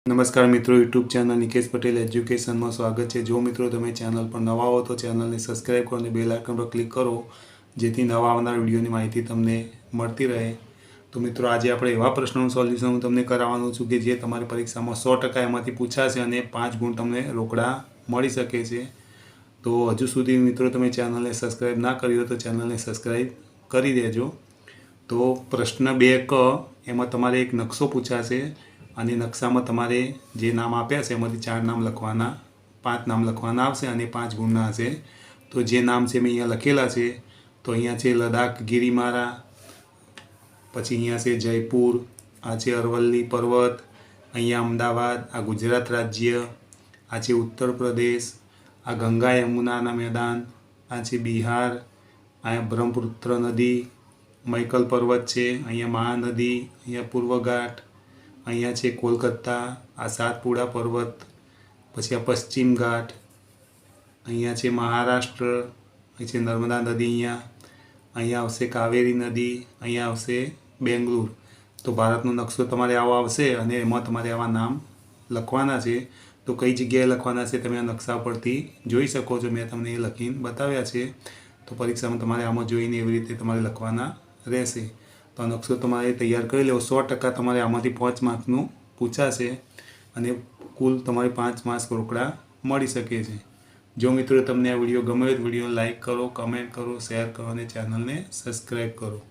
नमस्कार मित्रों, YouTube channel Nikesh Patel education में स्वागत है। जो मित्रों तमे चैनल पर नवा हो तो चैनल ने सब्सक्राइब करो, बेल आइकन पर क्लिक करो जेथी नवा आवनार विडियोनी माहिती तमने मळती रहे। तो मित्रों आज आपणे एवा प्रश्नों सोल्यूशन हूँ तमने करावानो छुं कि जे तमारी परीक्षा में 100% एमांथी पूछाशे अने 5 गुण तमने रोकड़ा मळी शके छे। तो हजू सुधी मित्रों तमे चैनल ने सब्सक्राइब ना करी हो तो चैनल ने सब्सक्राइब करी देजो। तो प्रश्न 2 क एमां तमारे एक नक्शो पूछाशे અને નકશામાં તમારે જે નામ આપ્યા છે એમાંથી 4 નામ લખવાના, 5 નામ લખવાના આવશે અને 5 ગુણના હશે। તો જે નામ છે મેં અહીંયા લખેલા છે, તો અહીંયા છે લદાખ ગિરિમાળા, પછી અહીંયા છે જયપુર, આ છે અરવલ્લી પર્વત, અહીંયા અમદાવાદ, આ ગુજરાત રાજ્ય, આ છે ઉત્તર પ્રદેશ, આ ગંગા યમુનાના મેદાન, આ છે બિહાર, અહીંયા બ્રહ્મપુત્ર નદી, મૈકલ પર્વત છે, અહીંયા મહાનદી, અહીંયા પૂર્વ ઘાટ, અહીંયા છે કોલકાતા, આ સાતપુડા પર્વત, પછી આ પશ્ચિમ ઘાટ, અહીંયા છે મહારાષ્ટ્ર, અહીં છે નર્મદા નદી, અહીંયા આવશે કાવેરી નદી, અહીંયા આવશે બેંગ્લોર। તો ભારતનો નકશો તમારે આવો આવશે અને એમાં તમારે આવા નામ લખવાના છે। તો કઈ જગ્યાએ લખવાના છે તમે આ નકશા પરથી જોઈ શકો છો, મેં તમને એ લખીને બતાવ્યા છે। તો પરીક્ષામાં તમારે આમાં જોઈને એવી રીતે તમારે લખવાના રહેશે। तो नक्शो तमारे तैयार कर लो। 100% तमारे आमांथी 5 मार्क्सनुं पूछाशे अने कुल तमारे 5 मार्क्स रोकड़ा मळी शके छे। जो मित्रों तमने आ विडियो गम्यो तो विडियो लाइक करो, कमेंट करो, शेर करो अने चेनल ने सब्सक्राइब करो।